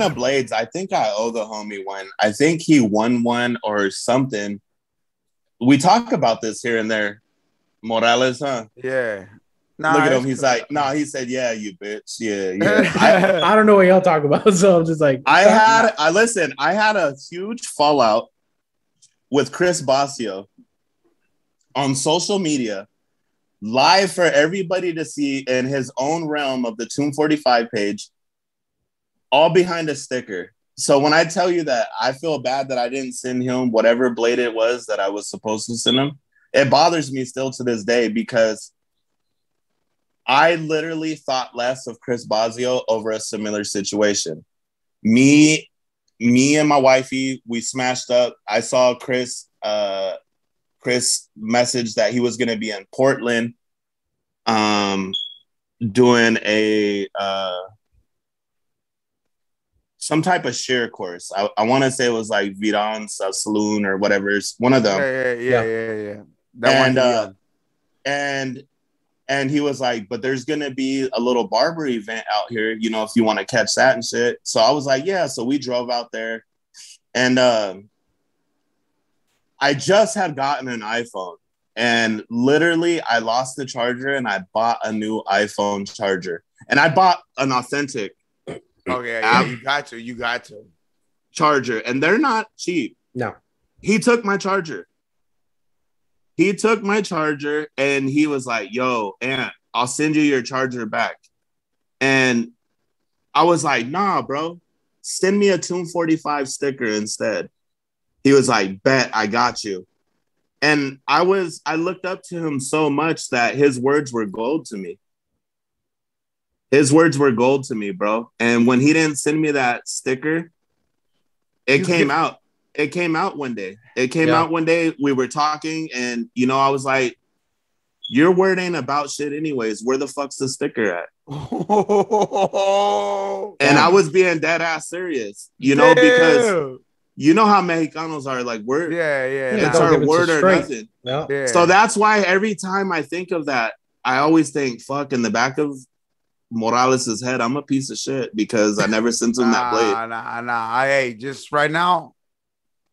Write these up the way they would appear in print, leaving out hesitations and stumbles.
Speaking of blades, I think I owe the homie one. I think he won one or something. We talk about this here and there. Morales, huh? Yeah. Look Nah, at him. it's He's cool. like, no, he said, yeah, you bitch. Yeah, yeah. I I don't know what y'all talk about, so I'm just like, I okay. had I had a huge fallout with Chris Basio on social media, live for everybody to see in his own realm of the Tomb 45 page, all behind a sticker. So when I tell you that I feel bad that I didn't send him whatever blade it was that I was supposed to send him, it bothers me still to this day because I literally thought less of Chris Basio over a similar situation. Me and my wifey, we smashed up. I saw Chris message that he was going to be in Portland, doing a some type of share course. I want to say it was like Vidan's Saloon or whatever. It's one of them. Yeah. That one And he be on. and he was like, but there's gonna be a little barber event out here, you know, if you want to catch that and shit. So I was like, yeah. So we drove out there, and I just had gotten an iPhone, and literally I lost the charger, and I bought a new iPhone charger, and I bought an authentic. Okay, yeah, you got to. Charger, and they're not cheap. No. He took my charger. And he was like, yo, Aunt, I'll send you your charger back. And I was like, nah, bro, send me a Tomb 45 sticker instead. He was like, bet, I got you. And I looked up to him so much that his words were gold to me. His words were gold to me, bro. And when he didn't send me that sticker, it came out. It came out one day. We were talking, and you know, I was like, your word ain't about shit anyways. Where the fuck's the sticker at? And I was being dead ass serious, you know, because you know how Mexicanos are, like, we're it's our word or nothing. No. Yeah. So that's why every time I think of that, I always think, fuck, in the back of Morales' head, I'm a piece of shit because I never sent him that blade. Nah. Hey, just right now.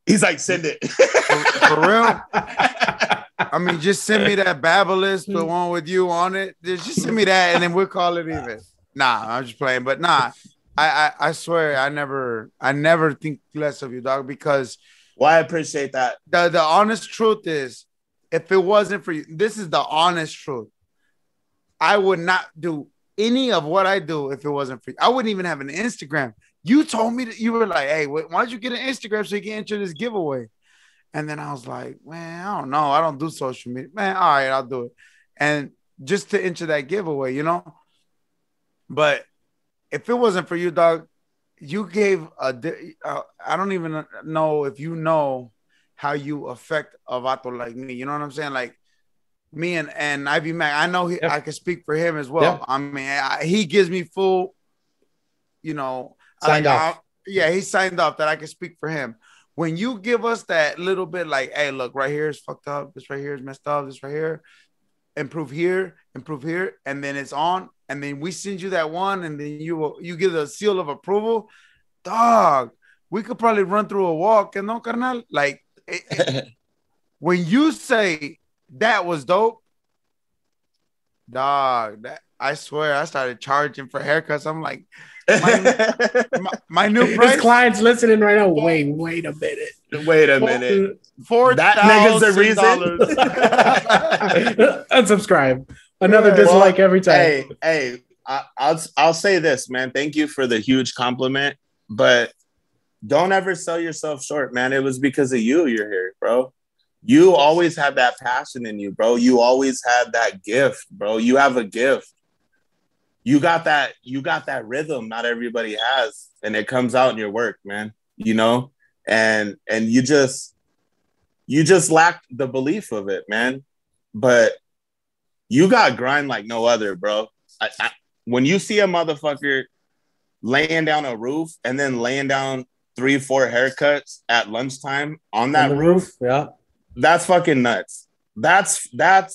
He's like, send it. For real? I mean, just send me that Babylist, the one with you on it. Just send me that, and then we'll call it even. Nah, I'm just playing. But nah, I swear, I never think less of you, dog, because well, I appreciate that. The honest truth is, if it wasn't for you, this is the honest truth. I would not do any of what I do if it wasn't for you. I wouldn't even have an Instagram. You told me that you were like, hey, why don't you get an Instagram so you can enter this giveaway? And then I was like, man, I don't know. I don't do social media. Man, all right, I'll do it. And just to enter that giveaway, you know? But if it wasn't for you, dog, you gave I don't even know if you know how you affect a vato like me. You know what I'm saying? Like, me and Ivy Mac, I know I can speak for him as well. I mean, he gives me full, you know, signed off. He signed off that I can speak for him. When you give us that little bit, like, hey, look, right here is fucked up. This right here is messed up. This right here, improve here, and then it's on. And then we send you that one, and then you give the seal of approval. Dog, we could probably run through a walk, and no, carnal. Like, when you say that was dope, dog, I swear I started charging for haircuts. I'm like, my new price. His client's listening right now. Wait a minute. $4,000. That nigga's the reason. Unsubscribe. Another dislike every time. Hey, I'll say this, man. Thank you for the huge compliment, but don't ever sell yourself short, man. It was because of you you're here, bro. You always had that passion in you, bro. You always had that gift, bro. You have a gift. You got that rhythm not everybody has, and it comes out in your work, man. You know? And you just lacked the belief of it, man. But you got grind like no other, bro. When you see a motherfucker laying down a roof and then laying down 3-4 haircuts at lunchtime on that roof, yeah, that's fucking nuts. That's that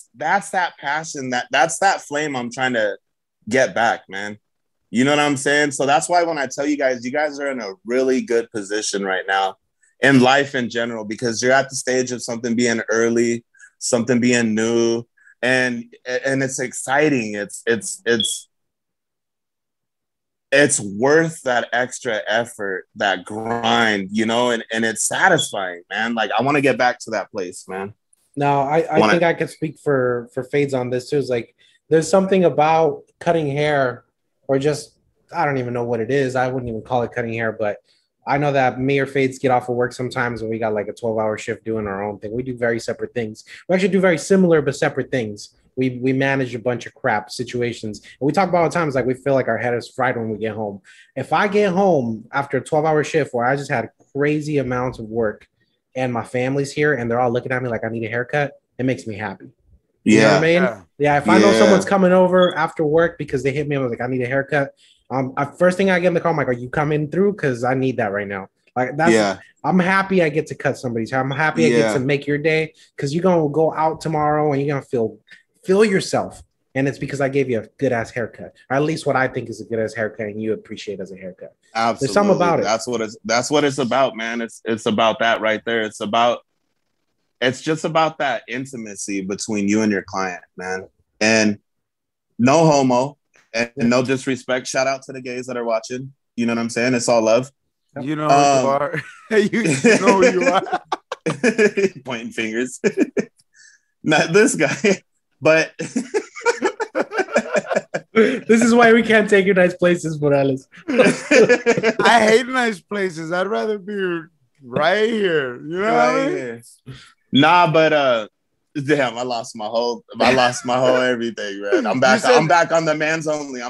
passion, that's that flame I'm trying to get back, man. You know what I'm saying? So that's why when I tell you guys are in a really good position right now in life in general, because you're at the stage of something being early, something being new, and it's exciting. It's worth that extra effort, that grind, you know, and it's satisfying, man. Like I want to get back to that place, man. No, I think I could speak for Fades on this too. It's like there's something about cutting hair, or just I don't even know what it is. I wouldn't even call it cutting hair, but I know that me or Fades get off of work sometimes when we got like a 12-hour shift doing our own thing. We do very separate things. We actually do very similar but separate things. We manage a bunch of crap situations. And we talk about all the times like we feel like our head is fried when we get home. If I get home after a 12-hour shift where I just had crazy amounts of work and my family's here and they're all looking at me like I need a haircut, it makes me happy. You know what I mean? Yeah. If I know someone's coming over after work because they hit me, I'm like, I need a haircut. First thing I get in the car, I'm like, are you coming through? Because I need that right now. Like I'm happy I get to cut somebody's hair. I'm happy I get to make your day because you're gonna go out tomorrow and you're gonna feel yourself. And it's because I gave you a good ass haircut, or at least what I think is a good ass haircut, and you appreciate as a haircut. Absolutely. There's something about it. That's what it's about, man. It's about that right there. It's just about that intimacy between you and your client, man. And no homo and no disrespect. Shout out to the gays that are watching. You know what I'm saying? It's all love. You know who you are. you know who you are. Pointing fingers. Not this guy, but this is why we can't take you nice places, Morales. I hate nice places. I'd rather be right here. You know what I mean? Nah, but damn, I lost my whole everything, man. I'm back on the man's only.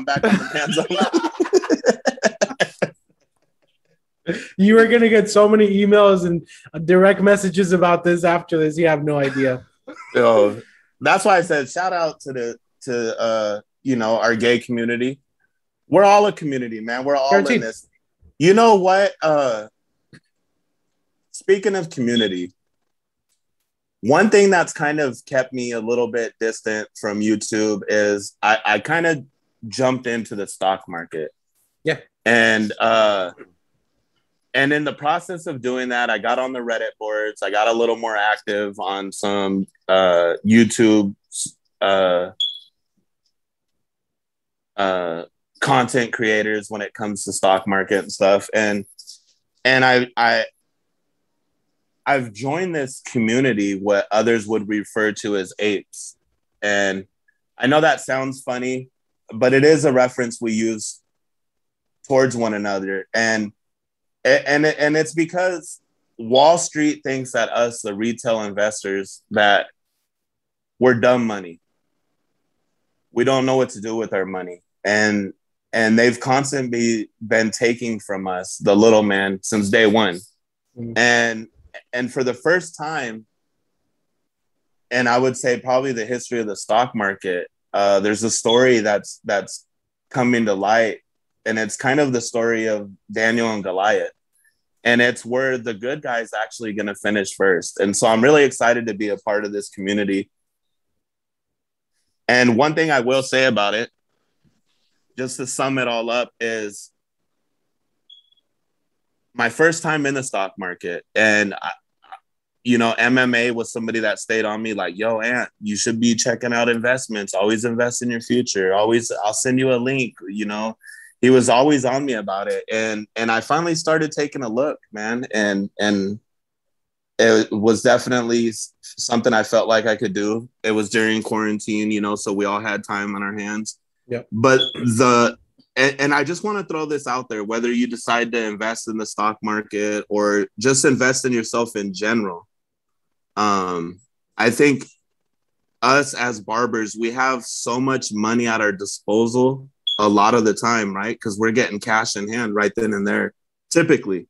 You are gonna get so many emails and direct messages about this after this. You have no idea. Yo, that's why I said shout out to our gay community. We're all a community, man. We're all in this. You know what? Speaking of community, one thing that's kind of kept me a little bit distant from YouTube is I kind of jumped into the stock market. Yeah. And in the process of doing that, I got on the Reddit boards. I got a little more active on some YouTube content creators when it comes to stock market and stuff. And I've joined this community, what others would refer to as apes. And I know that sounds funny, but it is a reference we use towards one another. And it's because Wall Street thinks that us, the retail investors, that we're dumb money. We don't know what to do with our money. And they've constantly been taking from us, the little man, since day one. Mm-hmm. And for the first time, and I would say probably the history of the stock market, there's a story that's coming to light. And it's kind of the story of Daniel and Goliath. And it's where the good guy's actually going to finish first. And so I'm really excited to be a part of this community. And one thing I will say about it, just to sum it all up, is my first time in the stock market. And, MMA was somebody that stayed on me like, yo, Ant, you should be checking out investments. Always invest in your future. Always, I'll send you a link, He was always on me about it. And I finally started taking a look, man. And it was definitely something I felt like I could do. It was during quarantine, so we all had time on our hands. Yeah. But and I just want to throw this out there, whether you decide to invest in the stock market or just invest in yourself in general. I think us as barbers, we have so much money at our disposal a lot of the time, right? Because we're getting cash in hand right then and there, typically.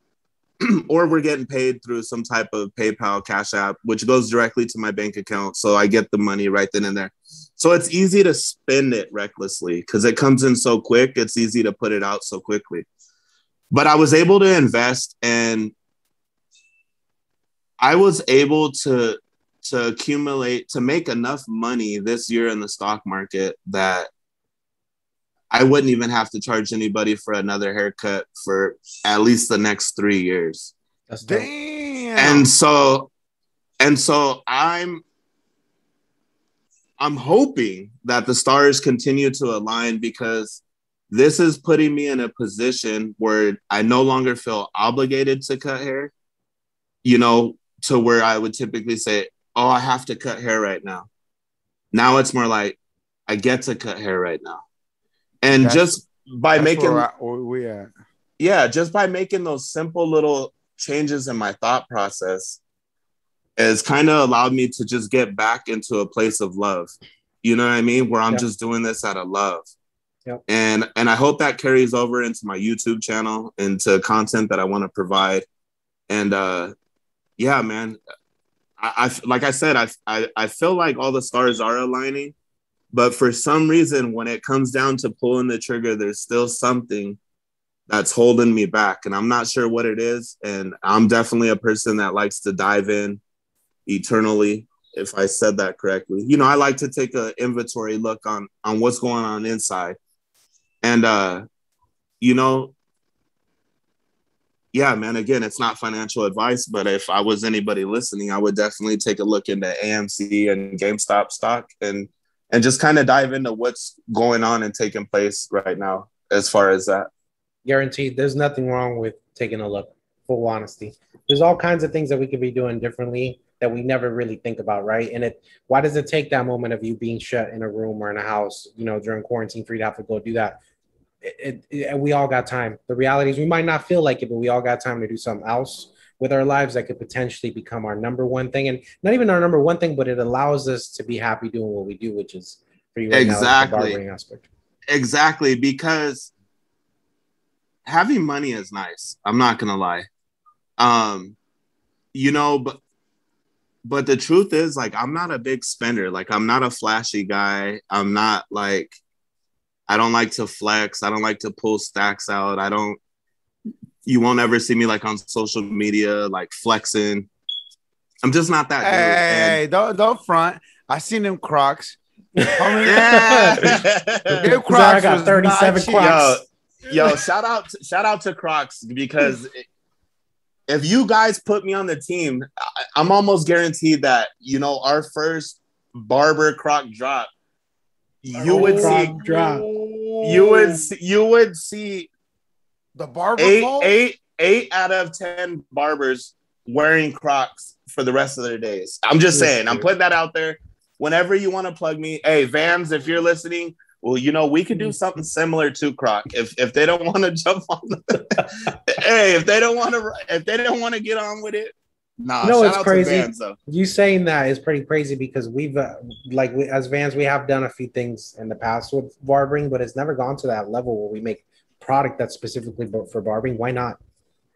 Or we're getting paid through some type of PayPal, Cash App, which goes directly to my bank account. So I get the money right then and there. So it's easy to spend it recklessly because it comes in so quick. It's easy to put it out so quickly. But I was able to invest, and I was able to accumulate, to make enough money this year in the stock market that I wouldn't even have to charge anybody for another haircut for at least the next 3 years. That's damn. And so I'm hoping that the stars continue to align, because this is putting me in a position where I no longer feel obligated to cut hair, you know, to where I would typically say, oh, I have to cut hair right now. Now it's more like I get to cut hair right now. And just by making just by making those simple little changes in my thought process has kind of allowed me to just get back into a place of love. You know what I mean? Where I'm just doing this out of love. Yep. And I hope that carries over into my YouTube channel, into content that I want to provide. And yeah, man, I like I said, I feel like all the stars are aligning. But for some reason, when it comes down to pulling the trigger, there's still something that's holding me back. And I'm not sure what it is. And I'm definitely a person that likes to dive in eternally, if I said that correctly. You know, I like to take an inventory look on what's going on inside. And, you know, yeah, man, again, it's not financial advice, but if I was anybody listening, I would definitely take a look into AMC and GameStop stock and just kind of dive into what's going on and taking place right now as far as that. Guaranteed, there's nothing wrong with taking a look, full honesty. There's all kinds of things that we could be doing differently that we never really think about, right? And why does it take that moment of you being shut in a room or in a house, you know, during quarantine for you to have to go do that? We all got time. The reality is we might not feel like it, but we all got time to do something else with our lives that could potentially become our number one thing. And not even our number one thing, but it allows us to be happy doing what we do, which is for you right now, the barbering aspect. Exactly, because having money is nice. I'm not gonna lie. You know, but the truth is, like, I'm not a big spender. Like, I'm not a flashy guy. I'm not like, I don't like to flex. I don't like to pull stacks out. You won't ever see me like on social media, like flexing. I'm just not that dude. Hey, don't front. I seen them Crocs. Yeah. Them Crocs I got 37 Crocs. Yo, shout out to Crocs, because if you guys put me on the team, I'm almost guaranteed that, you know, our first Barber Croc drop, you would see the Barber eight out of 10 barbers wearing Crocs for the rest of their days. I'm just saying, I'm putting that out there. Whenever you want to plug me, hey, Vans, if you're listening, well, you know, we could do something similar to Croc. If they don't want to jump on hey, if they don't want to get on with it, nah. No, it's crazy. Vans, you saying that is pretty crazy, because we've as Vans, we have done a few things in the past with barbering, but it's never gone to that level where we make product that's specifically for barbering. Why not?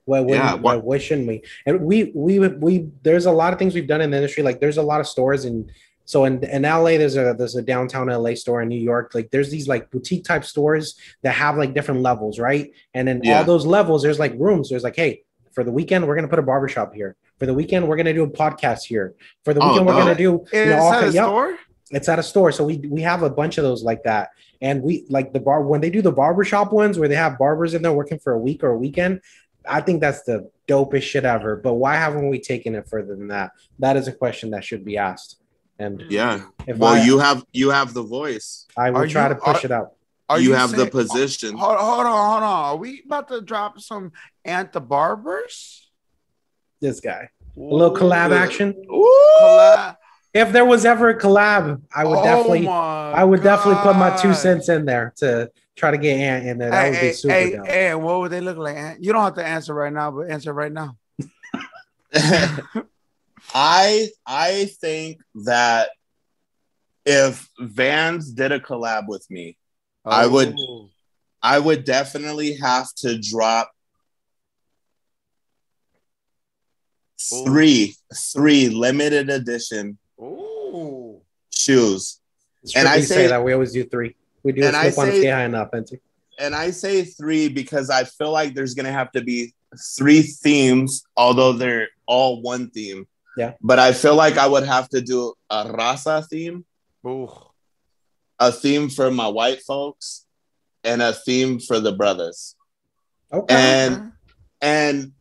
Why shouldn't we? And we there's a lot of things we've done in the industry. Like, there's a lot of stores in LA, there's a downtown LA store. In New York, like, there's these like boutique type stores that have like different levels, right? And then all those levels, there's like rooms. There's like, hey, for the weekend, we're gonna put a barbershop here. For the weekend, we're gonna do a podcast here. For the weekend, we're gonna do store. It's at a store. So we have a bunch of those like that. And we like when they do the barbershop ones where they have barbers in there working for a week or a weekend. I think that's the dopest shit ever. But why haven't we taken it further than that? That is a question that should be asked. And yeah, you have the voice. I will try to push it out. You have the position. Hold on. Are we about to drop some Barbers? This guy. A little collab action. Collab. If there was ever a collab, I would definitely put my 2 cents in there to try to get Ant in there. That would be super dope. Hey, what would they look like, Ant? You don't have to answer right now, but answer right now. I think that if Vans did a collab with me, I would definitely have to drop three limited edition shoes. And I say that we always do 3. We do a slip on Sky High and Authentic. And I say 3 because I feel like there's gonna have to be 3 themes, although they're all one theme. Yeah. But I feel like I would have to do a Raza theme, a theme for my white folks, and a theme for the brothers. Okay. And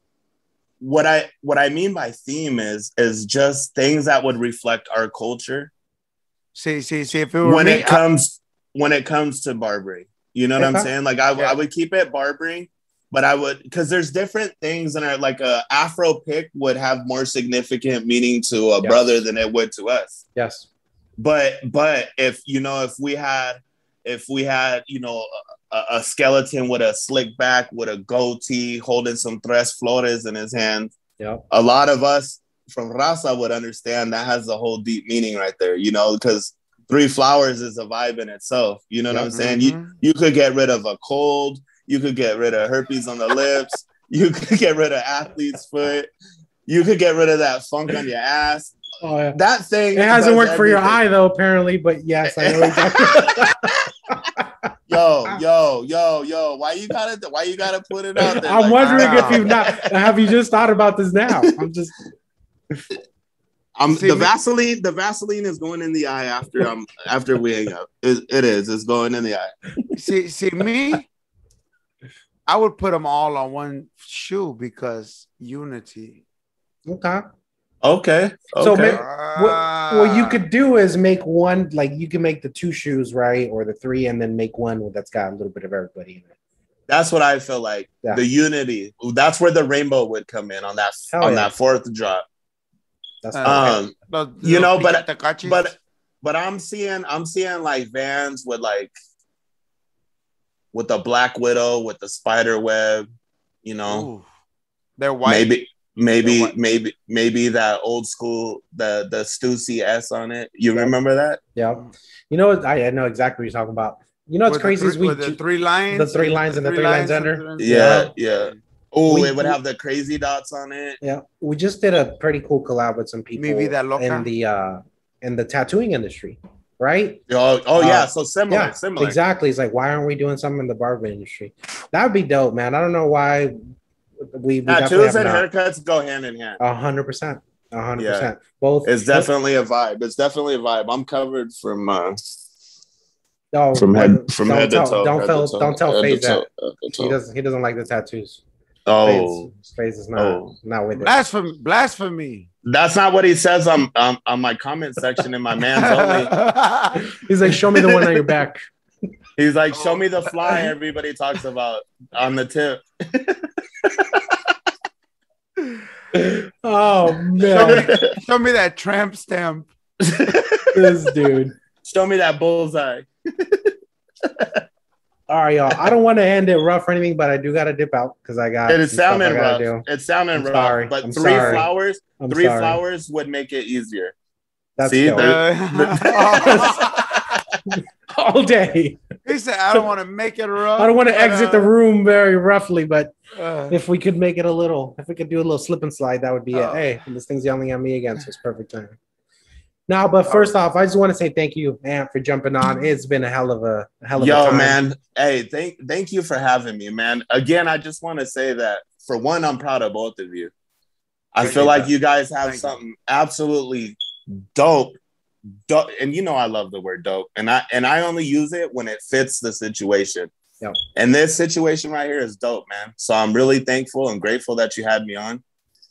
what I mean by theme is just things that would reflect our culture. See, if it were when me, it comes to barbering, you know what I'm saying? Like I would keep it barbering, but I would, because there's different things in our, like a Afro pick would have more significant meaning to a brother than it would to us. Yes. But if we had a skeleton with a slick back with a goatee holding some tres flores in his hand, a lot of us from Raza would understand that has a whole deep meaning right there, because 3 flowers is a vibe in itself. You know what I'm saying? You could get rid of a cold, you could get rid of herpes on the lips, you could get rid of athlete's foot, you could get rid of that funk on your ass. Oh, yeah. That thing. It hasn't worked for your eye though, apparently. But yes, I know exactly. Yo! Why you gotta put it out there? I'm wondering if you've not. Have you just thought about this now? I'm just. The Vaseline is going in the eye after we hang up. It's going in the eye. See me. I would put them all on one shoe because unity. Okay. So what you could do is make one, like you can make the 2 shoes, right, or the 3, and then make one that's got a little bit of everybody in it. That's what I feel like. Yeah. The unity. That's where the rainbow would come in on that that 4th drop. That's but I'm seeing like Vans with the Black Widow with the spider web. Ooh, they're white. Maybe that old school the Stussy S on it. You remember that? Yeah. I know exactly what you're talking about. What's crazy is the 3 lines, the 3 lines and the 3 lines under. Yeah. Oh, it would have the crazy dots on it. Yeah, we just did a pretty cool collab with some people in the tattooing industry, right? Yeah, so similar. Exactly. It's like, why aren't we doing something in the barber industry? That would be dope, man. I don't know why we tattoos and haircuts go hand in hand. 100%. 100%. Both. It's definitely a vibe. I'm covered from head to toe. Don't tell FaZe that. He doesn't like the tattoos. FaZe is not with it. Blasphemy. That's not what he says on my comment section in my man's only. He's like, show me the one on your back. He's like, show me the fly everybody talks about on the tip. Oh man. Show me that tramp stamp. This dude. Show me that bullseye. All right, y'all. I don't want to end it rough or anything, but I do got to dip out because I got. It's sounding rough. It's sounding rough. Sorry. But I'm 3 sorry. flowers, I'm 3 sorry. Flowers would make it easier. That's all day. He said, "I don't want to make it rough. I don't want to exit the room very roughly, but if we could make it if we could do a little slip and slide, that would be it. Hey, this thing's yelling at me again, so it's perfect time." No, but first off, I just want to say thank you, Ant, for jumping on. It's been a hell of a time. Man. Hey, thank you for having me, man. Again, I just want to say that for one, I'm proud of both of you. I feel like you guys have something absolutely dope. And I love the word dope. And I only use it when it fits the situation. Yep. And this situation right here is dope, man. So I'm really thankful and grateful that you had me on.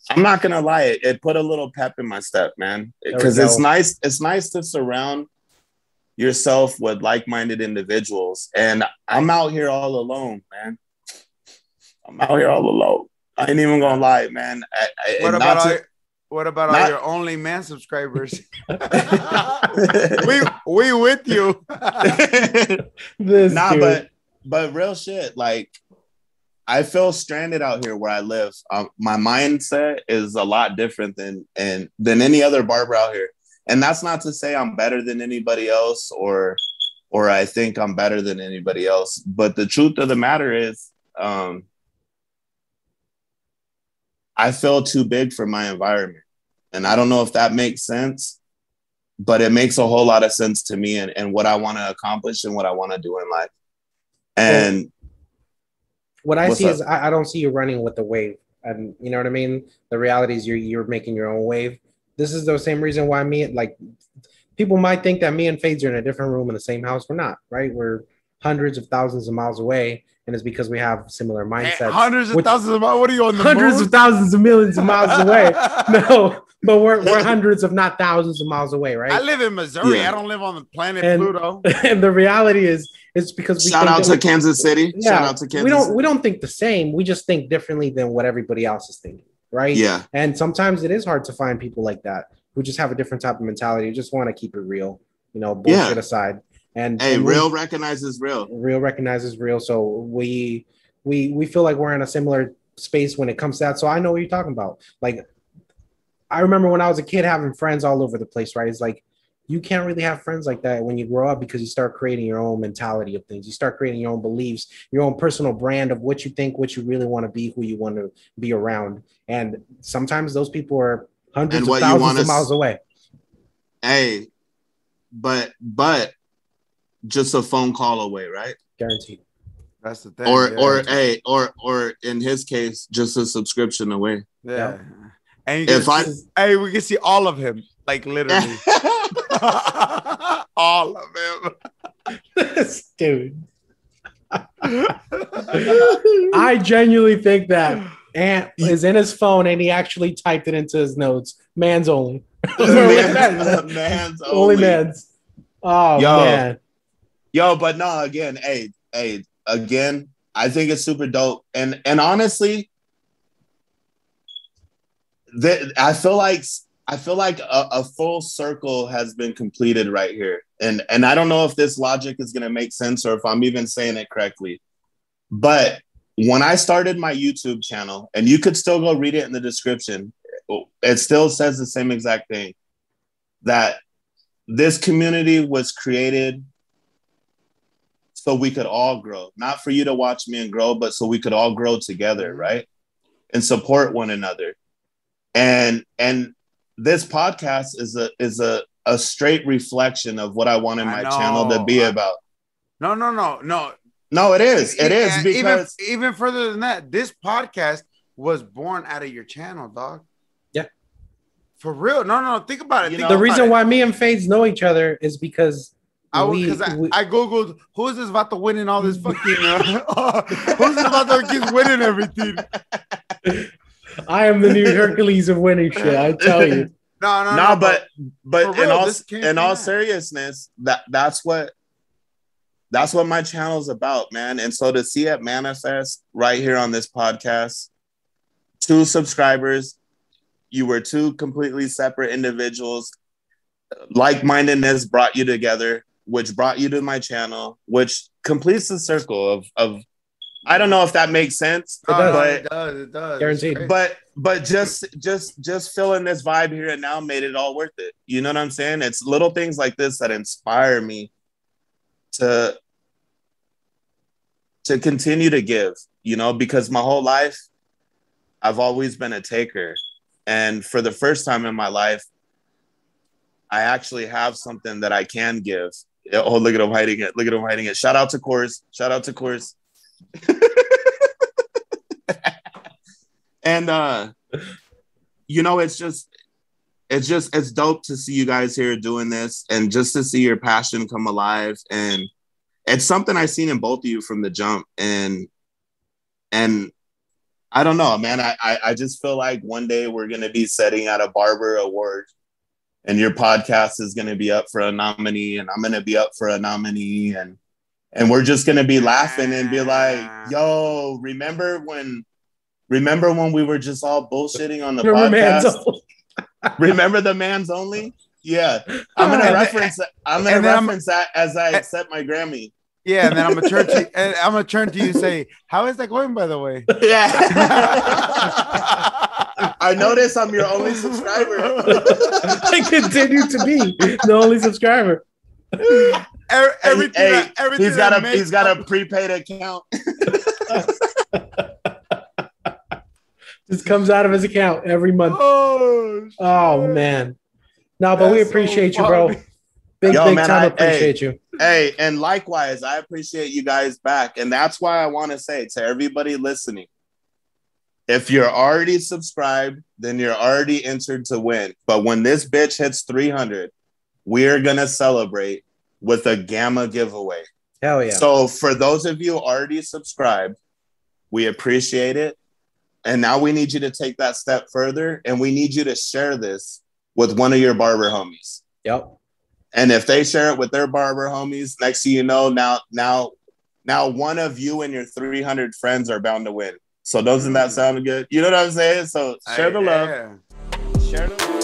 I'm not gonna lie, it put a little pep in my step, man. Because it's nice to surround yourself with like-minded individuals. And I'm out here all alone, man. I ain't even gonna lie, man. What about all your OnlyMan subscribers? we with you. But real shit, like I feel stranded out here where I live. My mindset is a lot different than any other barber out here. And that's not to say I'm better than anybody else or I think I'm better than anybody else. But the truth of the matter is, I feel too big for my environment. And I don't know if that makes sense, but it makes a whole lot of sense to me and what I want to accomplish and what I want to do in life. And what I see is I don't see you running with the wave. And you know what I mean? The reality is you're making your own wave. This is the same reason why people might think that me and FaZe are in a different room in the same house. We're not, right? We're hundreds of thousands of miles away, and it's because we have similar mindsets. Hundreds of thousands of miles. What are you on the hundreds moon? of thousands of millions of miles away? No, but we're hundreds of not thousands of miles away, right? I live in Missouri. I don't live on the planet Pluto. And the reality is, it's because we shout out to Kansas City. Yeah, shout out to Kansas City. We don't think the same. We just think differently than what everybody else is thinking, right? Yeah. And sometimes it is hard to find people like that who just have a different type of mentality. Just want to keep it real, bullshit aside. And real recognizes real. Real recognizes real. So we feel like we're in a similar space when it comes to that. So I know what you're talking about. Like, I remember when I was a kid having friends all over the place, right? It's like, you can't really have friends like that when you grow up, because you start creating your own mentality of things. You start creating your own beliefs, your own personal brand of what you think, what you really want to be, who you want to be around. And sometimes those people are hundreds of thousands of miles away. Hey, but just a phone call away, right? Guaranteed. That's the thing. Or in his case, just a subscription away. Yeah. And we can see all of him, like literally. All of him. This dude. I genuinely think that Ant is in his phone and he actually typed it into his notes. Man's only. Man's only. Man's. Oh, man. Yo, but no, again, again, I think it's super dope. And honestly, I feel like a full circle has been completed right here. And I don't know if this logic is going to make sense or if I'm even saying it correctly. But when I started my YouTube channel, and you could still go read it in the description, it still says the same exact thing, that this community was created so we could all grow, not for you to watch me and grow, but so we could all grow together, right? And support one another. And this podcast is a straight reflection of what I wanted my channel to be about. No, it is. It is, because even further than that, this podcast was born out of your channel, dog. Yeah, for real. No, think about it. The reason why me and Fades know each other is because I googled who's this about to winning all this fucking who's this about to keep winning everything. I am the new Hercules of winning shit. I tell you. No, but in all seriousness, that's what my channel is about, man. And so to see it manifest right here on this podcast, 2 subscribers, you were 2 completely separate individuals. Like-mindedness brought you together, which brought you to my channel, which completes the circle of I don't know if that makes sense, it does. Guaranteed. But just feeling this vibe here and now made it all worth it. You know what I'm saying? It's little things like this that inspire me to continue to give, because my whole life I've always been a taker. And for the first time in my life, I actually have something that I can give. Oh, look at him hiding it. Look at him hiding it. Shout out to Coors. And it's dope to see you guys here doing this, and just to see your passion come alive. And it's something I've seen in both of you from the jump. And I don't know, man. I just feel like one day we're gonna be setting out a Barber award, and your podcast is gonna be up for a nominee, and I'm gonna be up for a nominee, and we're just gonna be laughing and be like, "Yo, remember when we were just all bullshitting on the podcast? Remember the man's only? Yeah, I'm gonna reference that as I accept my Grammy. Yeah, and then I'm gonna turn to you and say, "How is that going, by the way?" Yeah. I notice I'm your only subscriber. I continue to be the only subscriber. Everything he's got a prepaid account. Just comes out of his account every month. Oh man. No, but we appreciate you, bro. Big time appreciate you. Hey, and likewise, I appreciate you guys back. And that's why I want to say to everybody listening, if you're already subscribed, then you're already entered to win. But when this bitch hits 300, we're going to celebrate with a Gamma giveaway. Hell yeah. So for those of you already subscribed, we appreciate it. And now we need you to take that step further, and we need you to share this with one of your barber homies. Yep. And if they share it with their barber homies, next thing you know, now one of you and your 300 friends are bound to win. So doesn't that sound good? You know what I'm saying? So share the love. Share the love.